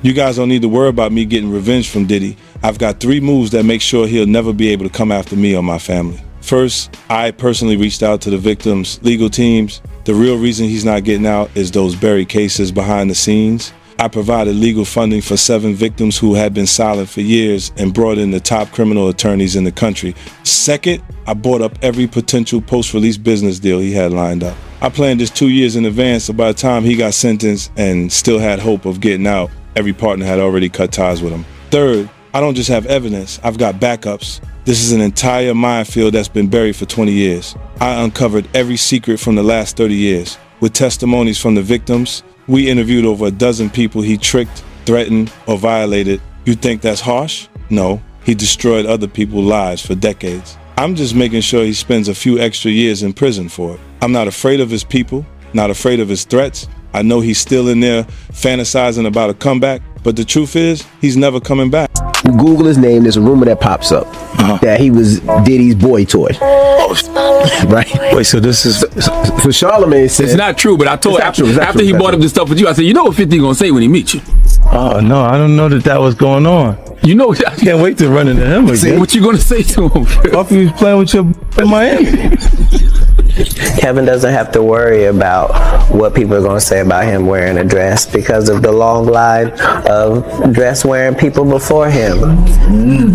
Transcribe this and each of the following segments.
You guys don't need to worry about me getting revenge from Diddy. I've got 3 moves that make sure he'll never be able to come after me or my family. First, I personally reached out to the victims' legal teams. The real reason he's not getting out is those buried cases behind the scenes. I provided legal funding for 7 victims who had been silent for years and brought in the top criminal attorneys in the country. Second, I bought up every potential post-release business deal he had lined up. I planned this 2 years in advance, so by the time he got sentenced and still had hope of getting out, every partner had already cut ties with him. Third, I don't just have evidence, I've got backups. This is an entire minefield that's been buried for 20 years. I uncovered every secret from the last 30 years. With testimonies from the victims, we interviewed over a dozen people he tricked, threatened, or violated. You think that's harsh? No, he destroyed other people's lives for decades. I'm just making sure he spends a few extra years in prison for it. I'm not afraid of his people, not afraid of his threats. I know he's still in there fantasizing about a comeback, but the truth is, he's never coming back. You Google his name, there's a rumor that pops up that he was Diddy's boy toy. Right? Wait, so this is... So Charlamagne said... It's not true, but I told after he bought up this stuff with you, I said, you know what 50 gonna say when he meets you? Oh, no, I don't know that was going on. You know... I can't wait to run into him again. What you gonna say to him? Fuck, he was playing with you in Miami. Kevin doesn't have to worry about what people are going to say about him wearing a dress because of the long line of dress wearing people before him.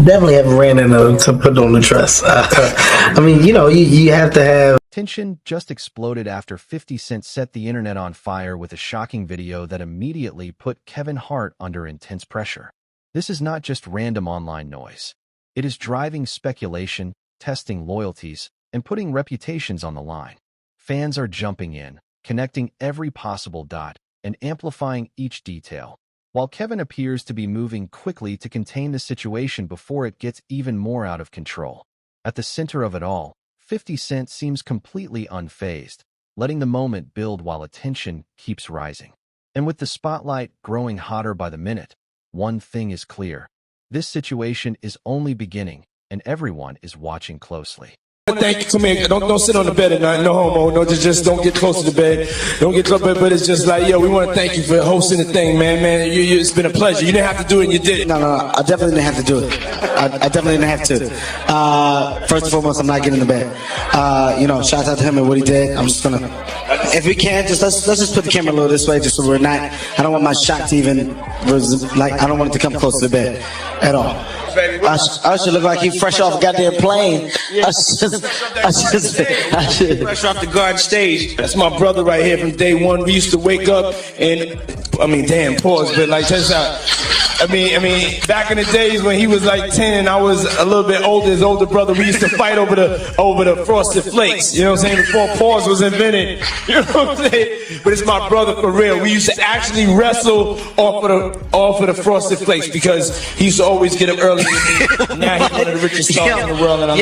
Definitely haven't ran into to put on the dress. I mean, you know, you have to have... Tension just exploded after 50 Cent set the internet on fire with a shocking video that immediately put Kevin Hart under intense pressure. This is not just random online noise. It is driving speculation, testing loyalties, and putting reputations on the line. Fans are jumping in, connecting every possible dot, and amplifying each detail. While Kevin appears to be moving quickly to contain the situation before it gets even more out of control. At the center of it all, 50 Cent seems completely unfazed, letting the moment build while attention keeps rising. And with the spotlight growing hotter by the minute, one thing is clear. This situation is only beginning, and everyone is watching closely. Thank you. Come here. Don't sit on the bed at night. No homo. No, just don't get close to the bed. Don't get close to the bed. But it's just like, yo, we want to thank you for hosting the thing, man. It's been a pleasure. You didn't have to do it, and you did it. No, I definitely didn't have to do it. I definitely didn't have to. First and foremost, I'm not getting in the bed. You know, shout out to him and what he did. I'm just gonna, if we can, just let's just put the camera a little this way, just so we're not. I don't want my shot to even, I don't want it to come close to the bed at all. I should look like he fresh off a goddamn plane. I should. Fresh off the garden stage. That's my brother right here from day one. We used to wake up and, I mean, damn, pause, but like, check this out. I mean, back in the days when he was like 10 and I was a little bit older, his older brother, we used to fight over the Frosted Flakes. You know what I'm saying? Before pause was invented. You know what I'm saying? But it's my brother for real. We used to actually wrestle off of the Frosted Flakes because he used to always get up early. Now he's one of the richest stars in the world. And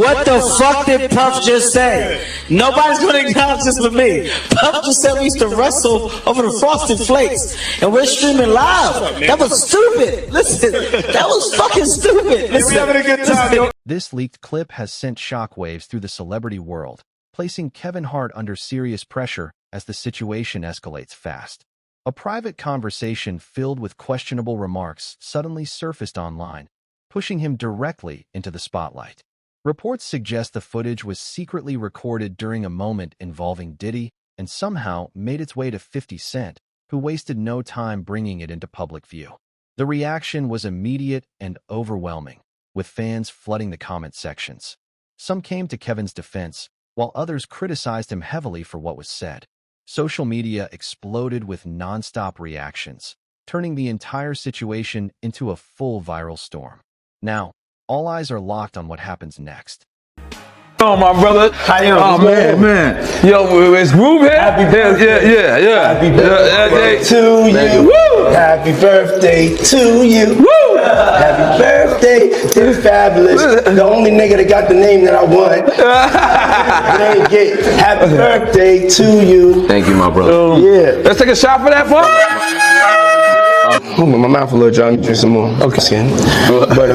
What the fuck did Puff just say? Nobody's gonna acknowledge this but me. Puff just said we used to wrestle over the Frosted Flakes, and we're streaming live. That was stupid. Listen, that was fucking stupid. Listen, we're having a good time. This leaked clip has sent shockwaves through the celebrity world, placing Kevin Hart under serious pressure as the situation escalates fast. A private conversation filled with questionable remarks suddenly surfaced online, pushing him directly into the spotlight. Reports suggest the footage was secretly recorded during a moment involving Diddy and somehow made its way to 50 Cent, who wasted no time bringing it into public view. The reaction was immediate and overwhelming, with fans flooding the comment sections. Some came to Kevin's defense, while others criticized him heavily for what was said. Social media exploded with non-stop reactions, turning the entire situation into a full viral storm. Now, all eyes are locked on what happens next. Oh, my brother. Oh, man. Yo, it's Groove here. Happy birthday. Yeah. Happy birthday to you. Woo. Happy birthday to you. Woo. Happy birthday to Fabulous. The only nigga that got the name that I want. Happy birthday to you. Thank you, my brother. Yeah. Let's take a shot for that, fun. My mouth a little dry. Drink some more. Okay. But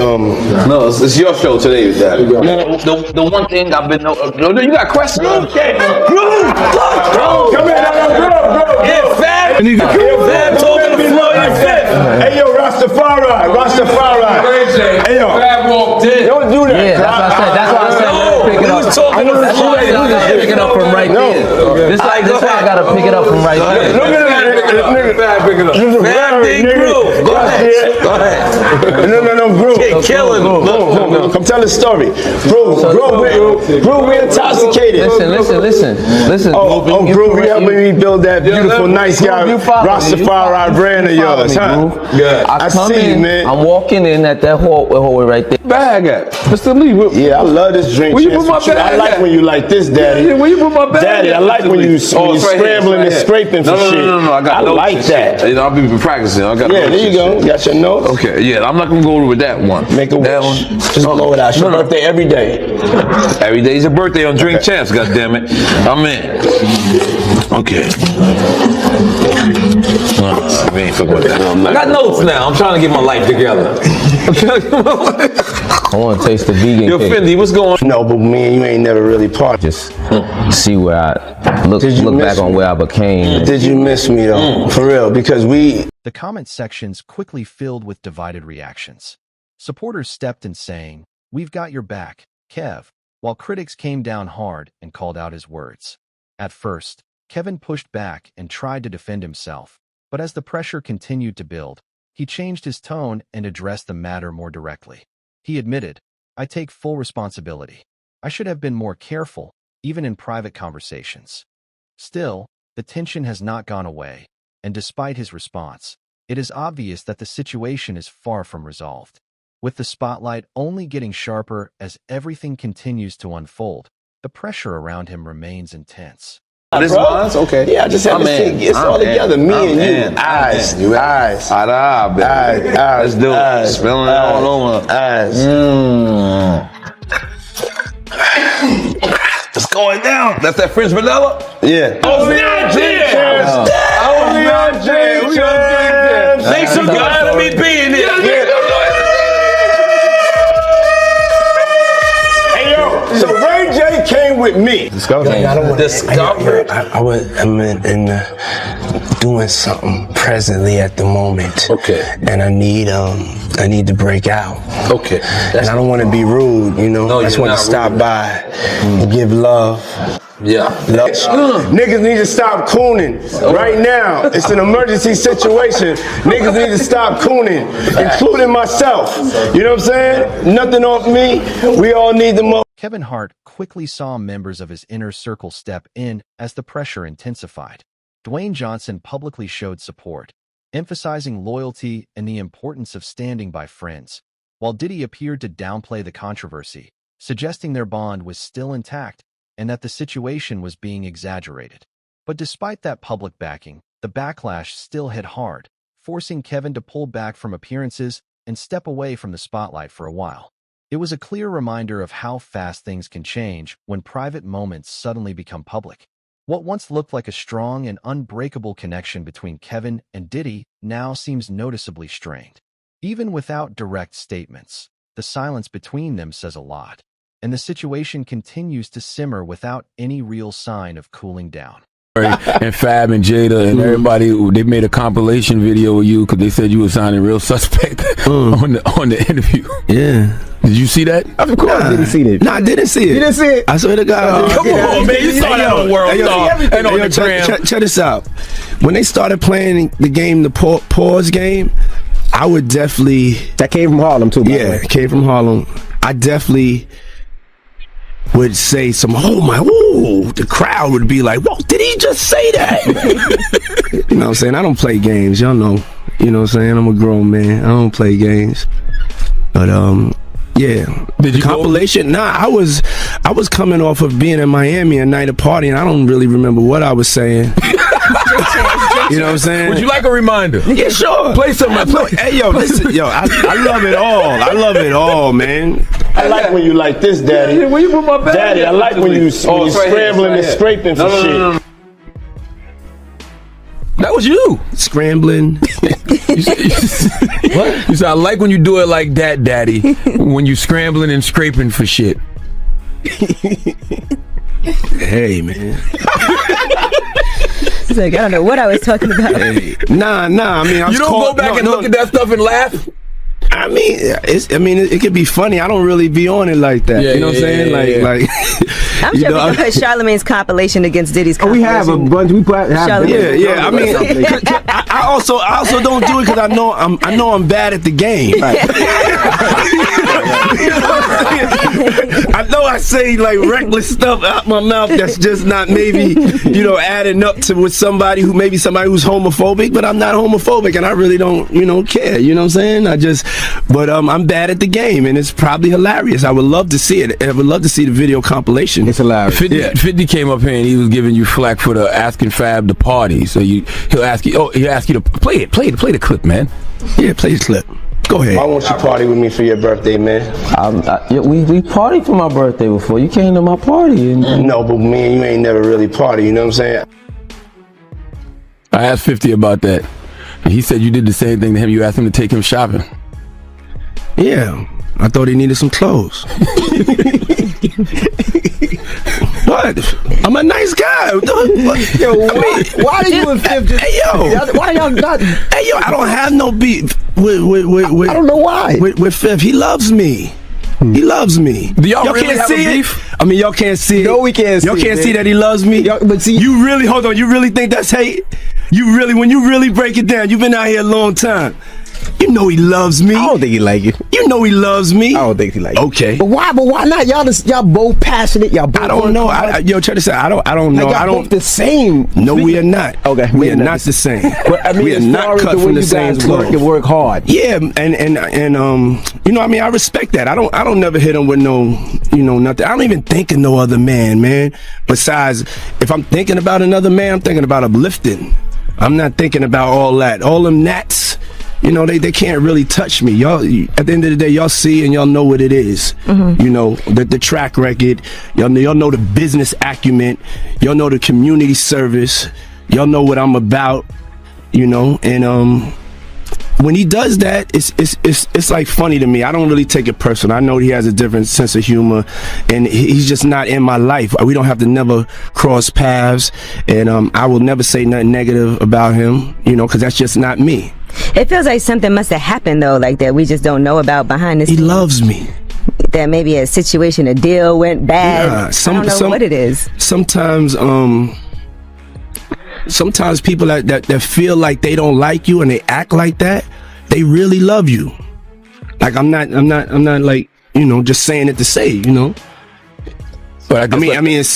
no, it's your show today, Daddy. The one thing I've been you got questions? Okay. Bro. Come here, bro. Yeah, Fab. Fab talking to the floor. Rastafari. Hey, yo. Fab walked in. Don't do that. Yeah, that's what I said. That's why I said pick it up. I gotta pick it up from right there. This why I gotta pick it up from right there. Look at that nigga. Fab, pick it up. Fab, nigga. Go ahead. No, bro. Killing. Come tell the story. Bro, we intoxicated. Listen. Oh, bro, we helping me build that beautiful, nice guy, Rastafari brand of yours, huh? Yeah. I come see you, in, man. I'm walking in at that hallway right there. Bag at? Mr. Lee. Yeah, I love this drink. Where you put my bag I like at? when you like this, Daddy. Yeah, where you put my bag Daddy, at, I like Mr. when Lee? you It's right scrambling here, and scraping for shit. No. I got notes like and that. shit. I'll be practicing. I got Yeah, there you go. Got your notes? Okay, yeah, I'm not gonna go with that one. Make a that wish. one. Just blow it out. It's your birthday every day. Every day's a birthday on Drink Champs, goddammit. I'm in. Okay. We ain't fucking with that. I got notes now. I'm trying to get my life together. I want to taste the vegan Yo, cake. Fendi, what's going on? No, but me and you ain't never really parted. Just see where I look back on where I became. Did you miss me though? For real, because we. The comment sections quickly filled with divided reactions. Supporters stepped in saying, "We've got your back, Kev," while critics came down hard and called out his words. At first, Kevin pushed back and tried to defend himself, but as the pressure continued to build, he changed his tone and addressed the matter more directly. He admitted, "I take full responsibility. I should have been more careful, even in private conversations." Still, the tension has not gone away, and despite his response, it is obvious that the situation is far from resolved. With the spotlight only getting sharper as everything continues to unfold, the pressure around him remains intense. This bonds? Okay. Yeah, I just had to think. It's all together. Me and you. Eyes. Eyes. Let's do it. Spilling it all over. Eyes. It's going down. That's that French vanilla? Yeah. Only on Drink Champs. Only on Drink Champs. Thanks for letting me be in here. Hey, yo. So Ray J came with me. Discover. I'm in doing something presently at the moment. Okay. And I need to break out. Okay. And I don't want to be rude, you know. No, I just you're want to not stop rude. by and give love. Yeah. Niggas need to stop cooning right now. It's an emergency situation. Niggas need to stop cooning, including myself. You know what I'm saying? Nothing off me. We all need the most. Kevin Hart quickly saw members of his inner circle step in as the pressure intensified. Dwayne Johnson publicly showed support, emphasizing loyalty and the importance of standing by friends, while Diddy appeared to downplay the controversy, suggesting their bond was still intact and that the situation was being exaggerated. But despite that public backing, the backlash still hit hard, forcing Kevin to pull back from appearances and step away from the spotlight for a while. It was a clear reminder of how fast things can change when private moments suddenly become public. What once looked like a strong and unbreakable connection between Kevin and Diddy now seems noticeably strained. Even without direct statements, the silence between them says a lot, and the situation continues to simmer without any real sign of cooling down. And Fab and Jada and everybody, they made a compilation video of you because they said you were sounding real suspect on the interview. Yeah. Did you see that? Of course, I didn't see it. No, I didn't see it. You didn't see it? I swear to God. Come on, man. You saw that on World Star and on the gram. Check this out. When they started playing the game, the pause game, I would definitely. That came from Harlem, too, by the way. Yeah, it came from Harlem. I definitely would say some, oh my, ooh, the crowd would be like, whoa, did he just say that? You know what I'm saying? I don't play games, y'all know. You know what I'm saying? I'm a grown man. I don't play games. But yeah. Did you compilation? Nah, I was coming off of being in Miami a night of partying. I don't really remember what I was saying. You know what I'm saying? Would you like a reminder? Yeah, sure. Play something. Hey, yo, listen, yo, I love it all. I love it all, man. I like when you like this, Daddy. Where you put my bag? Daddy, I like when you scrambling and scraping for shit. No. That was you. Scrambling. What? You said, I like when you do it like that, Daddy. When you scrambling and scraping for shit. Hey, man. He's like, I don't know what I was talking about. Hey, nah. I mean, I was You don't go back and look at that stuff and laugh? I mean, it could be funny. I don't really be on it like that. You know what I'm saying? Like, I'm sure we can put Charlamagne's compilation against Diddy's compilation. We have a bunch. We put yeah. I mean, I also don't do it because I know I'm bad at the game. I know I say like reckless stuff out my mouth that's just not maybe adding up to with somebody who's homophobic, but I'm not homophobic and I really don't care. You know what I'm saying? But I'm bad at the game and it's probably hilarious. I would love to see it. I would love to see the video compilation. It's hilarious. 50 came up here and he was giving you flack for the asking Fab to party. So he'll ask you to play the clip, man. Yeah, play the clip. Go ahead. I want you to party with me for your birthday, man. We partied for my birthday before. You came to my party. No, but me and you ain't never really party, you know what I'm saying? I asked 50 about that. And he said you did the same thing to him. You asked him to take him shopping. Yeah, I thought he needed some clothes. What? I'm a nice guy. Yo, why do you and Fif just? Hey, yo. Why y'all not? Hey, yo, I don't have no beef with I don't know why. With Fif. He loves me. He loves me. Do y'all really can't have see a it? beef? I mean, y'all can't see it. No, we can't see it. Y'all can't man. see that he loves me? But see, you really, hold on, you really think that's hate? When you really break it down, you've been out here a long time. You know he loves me. I don't think he like you. You know he loves me. I don't think he like you. Okay. But why not? Y'all both passionate. Y'all both. I don't know. Yo, try to say I don't know. Like I don't. Both the same. No, we are not. Okay. We are not the same. But I mean, we are not cut from the same cloth. Work hard. Yeah, and I mean, I respect that. I don't never hit him with no, nothing. I don't even think of no other man. Besides, if I'm thinking about another man, I'm thinking about uplifting. I'm not thinking about all that. All them gnats, they can't really touch me. Y'all, at the end of the day, y'all see and y'all know what it is. Mm-hmm. The track record. Y'all know the business acumen. Y'all know the community service. Y'all know what I'm about. And when he does that, it's like funny to me. I don't really take it personal. I know he has a different sense of humor, and he's just not in my life. We don't have to never cross paths, and I will never say nothing negative about him, because that's just not me. It feels like something must have happened though, like that we just don't know about behind the scenes. He loves me. That maybe a situation, a deal went bad. Yeah, I don't know what it is. Sometimes people that feel like they don't like you and they act like that, they really love you. Like I'm not like, just saying it to say, But I mean, it's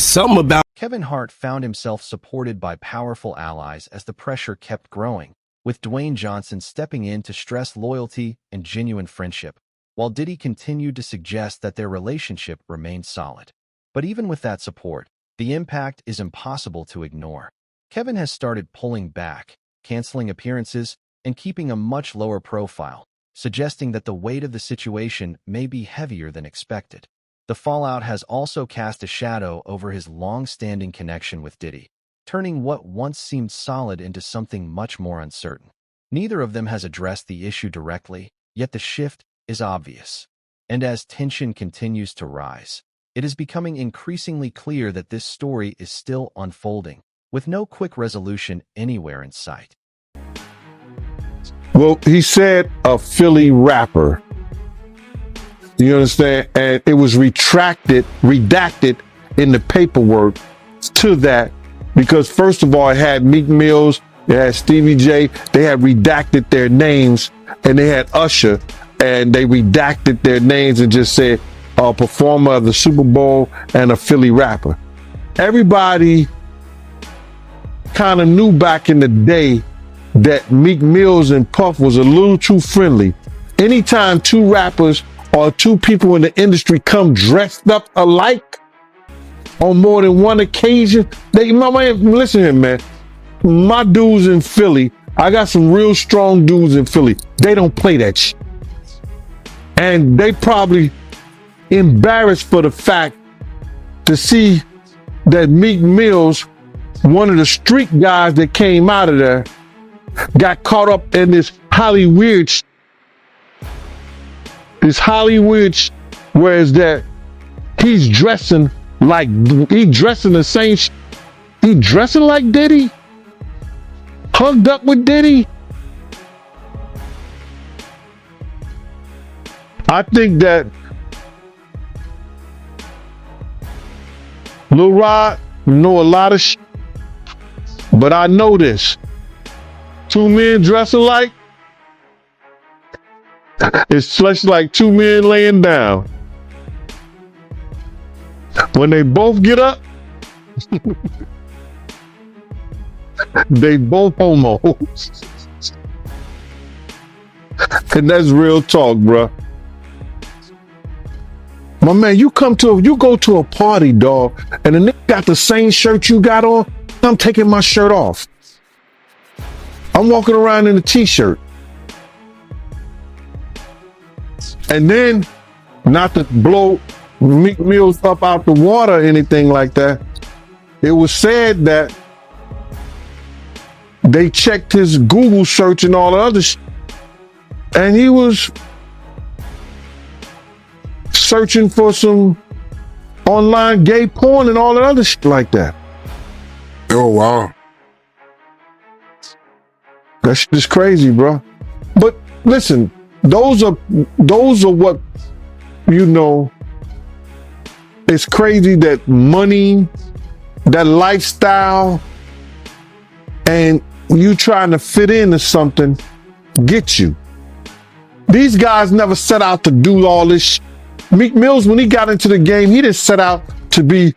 something about. Kevin Hart found himself supported by powerful allies as the pressure kept growing, with Dwayne Johnson stepping in to stress loyalty and genuine friendship, while Diddy continued to suggest that their relationship remained solid. But even with that support, the impact is impossible to ignore. Kevin has started pulling back, canceling appearances, and keeping a much lower profile, suggesting that the weight of the situation may be heavier than expected. The fallout has also cast a shadow over his long-standing connection with Diddy, turning what once seemed solid into something much more uncertain. Neither of them has addressed the issue directly, yet the shift is obvious. And as tension continues to rise, it is becoming increasingly clear that this story is still unfolding, with no quick resolution anywhere in sight. Well, he said a Philly rapper. You understand? And it was redacted in the paperwork to that because first of all, it had Meek Mills, it had Stevie J, they had redacted their names, and they had Usher, and they redacted their names and just said a performer of the Super Bowl and a Philly rapper. Everybody kind of knew back in the day that Meek Mills and Puff was a little too friendly. Anytime two rappers or two people in the industry come dressed up alike on more than one occasion, listen here, man. My dudes in Philly, I got some real strong dudes in Philly. They don't play that shit. And they probably embarrassed for the fact to see that Meek Mills, one of the street guys that came out of there, got caught up in this Hollywood whereas that he's dressing the same he dressing like Diddy. hugged up with Diddy. I think that Lil Rod know a lot of shit, but I know this. Two men dress alike, it's just like two men laying down. When they both get up, they both homos. And that's real talk, bruh. My man, you go to a party, dog, and the nigga got the same shirt you got on, I'm taking my shirt off. I'm walking around in a t-shirt. And then, not to blow Meek Mills up out the water or anything like that, it was said that they checked his Google search and all the other shit, and he was searching for some online gay porn and all that other shit like that. Oh, wow. That shit is crazy, bro. But listen, those are what, you know, it's crazy that money, that lifestyle, and you trying to fit into something get you. These guys never set out to do all this shit. Meek Mills, when he got into the game, he didn't set out to be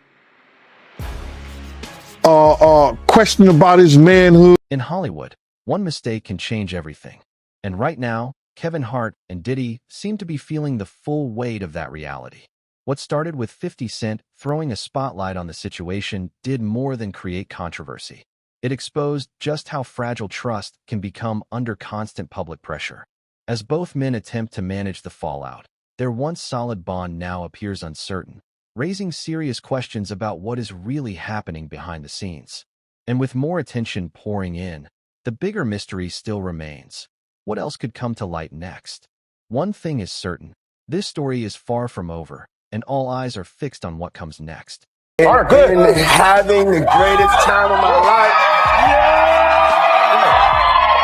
questioning about his manhood. In Hollywood, one mistake can change everything. And right now, Kevin Hart and Diddy seem to be feeling the full weight of that reality. What started with 50 Cent throwing a spotlight on the situation did more than create controversy. It exposed just how fragile trust can become under constant public pressure. As both men attempt to manage the fallout, their once solid bond now appears uncertain, raising serious questions about what is really happening behind the scenes. And with more attention pouring in, the bigger mystery still remains. What else could come to light next? One thing is certain, this story is far from over, and all eyes are fixed on what comes next. All right, good. And having the greatest time of my life.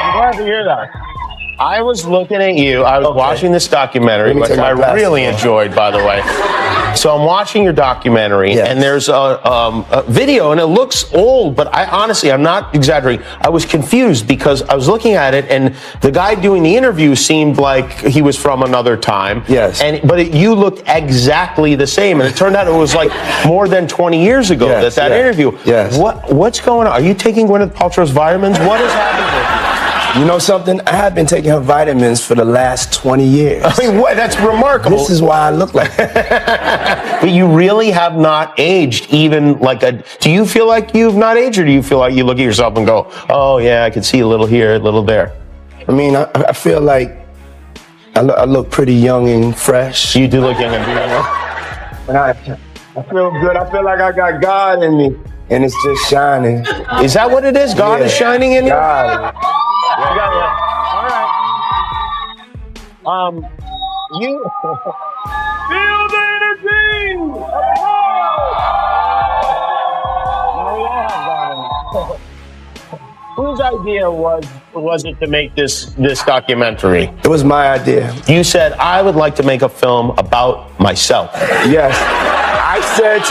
I'm glad to hear that. I was looking at you. I was watching this documentary, which I really enjoyed, by the way. So I'm watching your documentary, and there's a video, and it looks old, but I'm not exaggerating. I was confused because I was looking at it, and the guy doing the interview seemed like he was from another time. Yes. But you looked exactly the same, and it turned out it was like more than 20 years ago that interview. Yes. What's going on? Are you taking Gwyneth Paltrow's vitamins? What is happening with you? You know something? I have been taking her vitamins for the last 20 years. I mean, what? That's remarkable. This is why I look like that. But you really have not aged even like a... Do you feel like you've not aged, or do you feel like you look at yourself and go, oh, yeah, I can see a little here, a little there? I mean, I feel like I look pretty young and fresh. You do look young and beautiful. And I feel good. I feel like I got God in me, and it's just shining. Is that what it is? God is shining in you? God. All right. You feel the energy. Whose idea was it to make this documentary? It was my idea. You said, I would like to make a film about myself. Yes. I said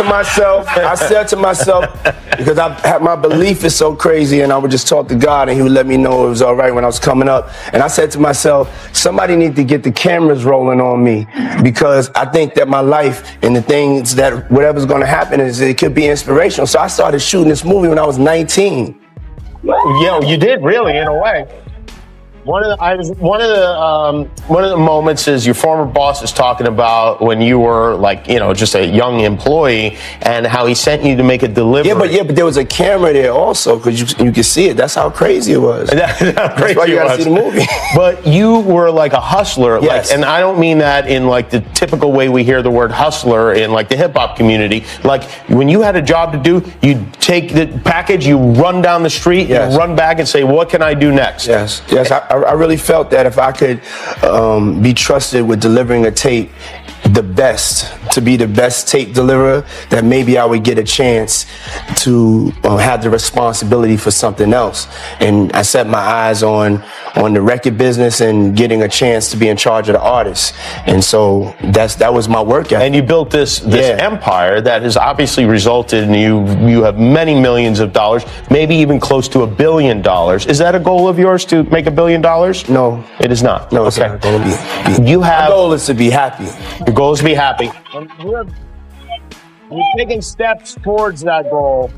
to myself, because my belief is so crazy, and I would just talk to God, and he would let me know it was all right when I was coming up. And I said to myself, somebody need to get the cameras rolling on me, because I think that my life and the things that whatever's going to happen is it could be inspirational. So I started shooting this movie when I was 19. Yeah, you did really, in a way. One of the moments is your former boss is talking about when you were just a young employee, and how he sent you to make a delivery. Yeah, but there was a camera there also, because you could see it. That's how crazy it was. That's why you gotta see the movie. But you were like a hustler, yes. And I don't mean that in like the typical way we hear the word hustler in like the hip hop community. Like when you had a job to do, you'd take the package, you run down the street, yes. You run back and say, what can I do next? Yes. I really felt that if I could be trusted with delivering a tape, the best to be the best tape deliverer, that maybe I would get a chance to have the responsibility for something else. And I set my eyes on the record business and getting a chance to be in charge of the artists. And so that was my work ethic. And you built this empire that has obviously resulted in you have many millions of dollars, maybe even close to $1 billion. Is that a goal of yours to make $1 billion? No. It is not. No, it's not going to be. My goal is to be happy. Your goal is to be happy. We're taking steps towards that goal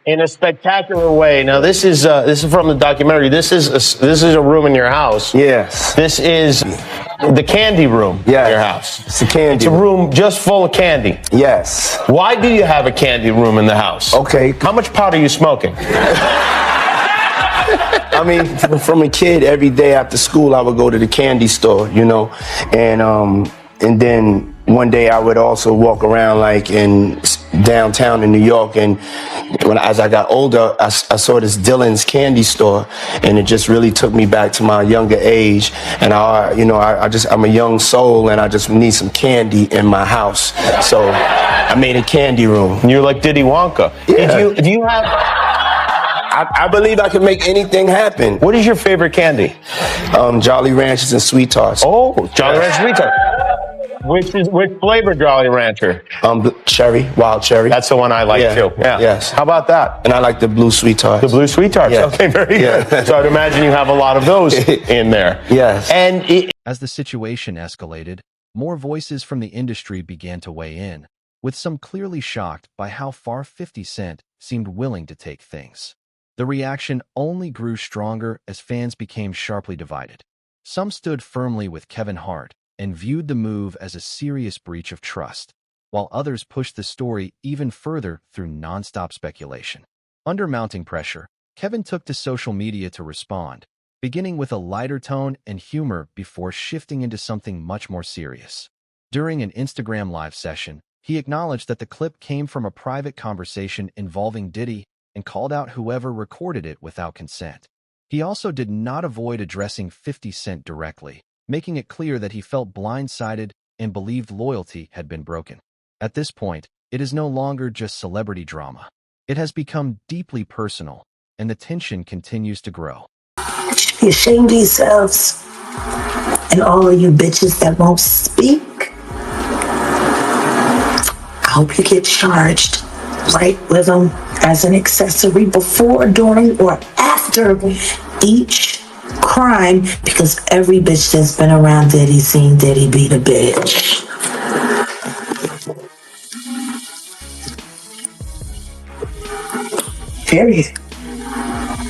in a spectacular way. Now, this is from the documentary. This is a room in your house. Yes. This is the candy room in your house. It's a candy. It's a room just full of candy. Yes. Why do you have a candy room in the house? Okay. How much pot are you smoking? I mean, from a kid, every day after school, I would go to the candy store, you know, and then one day I would also walk around like in downtown in New York, and as I got older, I saw this Dylan's candy store, and it just really took me back to my younger age. And I'm a young soul, and I just need some candy in my house, so I made a candy room. And you're like Diddy Wonka. Yeah. Do you have? I believe I can make anything happen. What is your favorite candy? Jolly Ranchers and Sweet Tarts. Oh, Jolly Rancher Sweet Tarts. Which flavor Jolly Rancher? Cherry, wild cherry. That's the one I like too. Yeah. Yes. How about that? And I like the blue Sweet Tarts. The blue Sweet Tarts. Yes. Okay, very good. So I'd imagine you have a lot of those in there. Yes. And as the situation escalated, more voices from the industry began to weigh in, with some clearly shocked by how far 50 Cent seemed willing to take things. The reaction only grew stronger as fans became sharply divided. Some stood firmly with Kevin Hart and viewed the move as a serious breach of trust, while others pushed the story even further through nonstop speculation. Under mounting pressure, Kevin took to social media to respond, beginning with a lighter tone and humor before shifting into something much more serious. During an Instagram live session, he acknowledged that the clip came from a private conversation involving Diddy and called out whoever recorded it without consent. He also did not avoid addressing 50 Cent directly, making it clear that he felt blindsided and believed loyalty had been broken. At this point, it is no longer just celebrity drama. It has become deeply personal, and the tension continues to grow. You should be ashamed of yourselves, and all of you bitches that won't speak. I hope you get charged right with them as an accessory before, during, or after each crime, because every bitch that's been around Diddy seen Diddy beat a bitch. Period.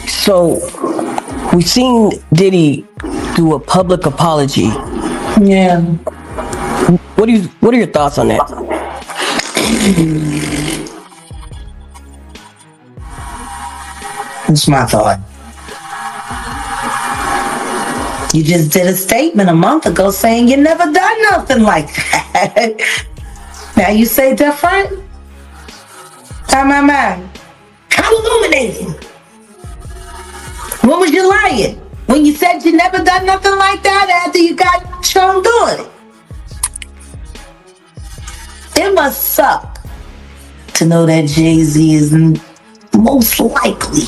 So, we've seen Diddy do a public apology. Yeah. What are your thoughts on that? What's my thought? You just did a statement a month ago saying you never done nothing like that. Now you say different? Time. How illuminating? When was you lying? When you said you never done nothing like that after you got shown doing it? It must suck to know that Jay-Z is most likely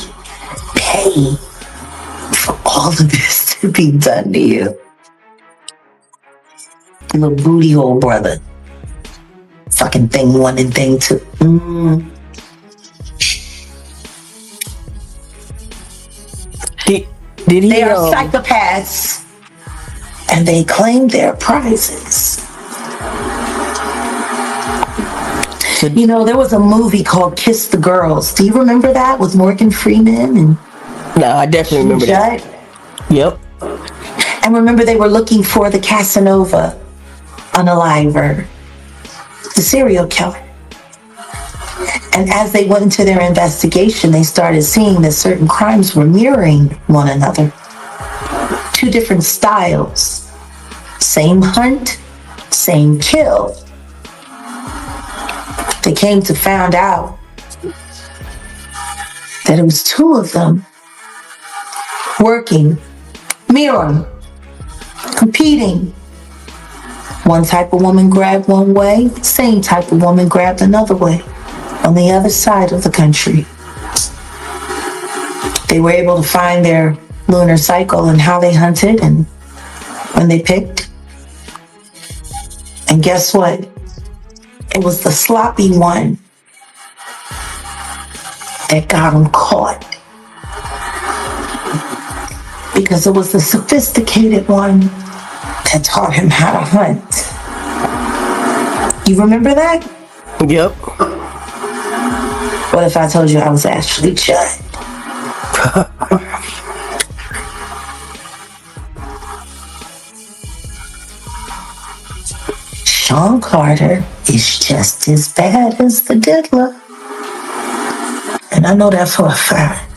paying for all of this to be done to you. Little booty hole brother. Fucking thing one and thing two. They are psychopaths, and they claim their prizes. You know, there was a movie called Kiss the Girls. Do you remember that with Morgan Freeman? And no, I definitely remember that. Yep. And remember, they were looking for the Casanova unaliver, the serial killer. And as they went into their investigation, they started seeing that certain crimes were mirroring one another. Two different styles. Same hunt, same kill. They came to find out that it was two of them working, mirroring, competing One type of woman grabbed one way, same type of woman grabbed another way on the other side of the country. They were able to find their lunar cycle and how they hunted and when they picked. And guess what? It was the sloppy one that got them caught. Because it was the sophisticated one that taught him how to hunt. You remember that? Yep. What if I told you I was Ashley Judd? Sean Carter is just as bad as the diddler. And I know that for a fact.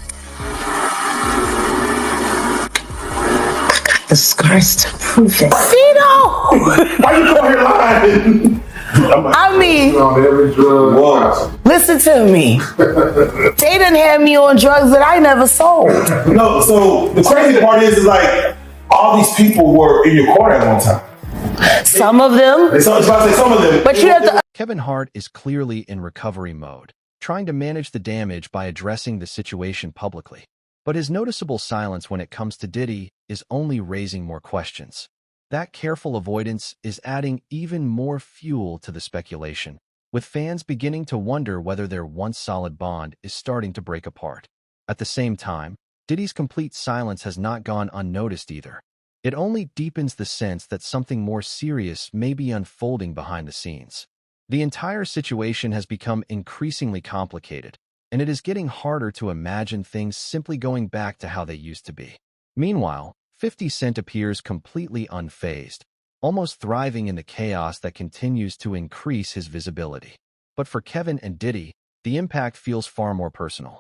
I got the scars to prove it. Cito! Why you go here lying? I mean, listen to me. They done had me on drugs that I never sold. No, so the crazy part is like all these people were in your court at one time. Some of them. Some of them. But you have to. Kevin Hart is clearly in recovery mode, trying to manage the damage by addressing the situation publicly. But his noticeable silence when it comes to Diddy is only raising more questions. That careful avoidance is adding even more fuel to the speculation, with fans beginning to wonder whether their once solid bond is starting to break apart. At the same time, Diddy's complete silence has not gone unnoticed either. It only deepens the sense that something more serious may be unfolding behind the scenes. The entire situation has become increasingly complicated, and it is getting harder to imagine things simply going back to how they used to be. Meanwhile, 50 Cent appears completely unfazed, almost thriving in the chaos that continues to increase his visibility. But for Kevin and Diddy, the impact feels far more personal.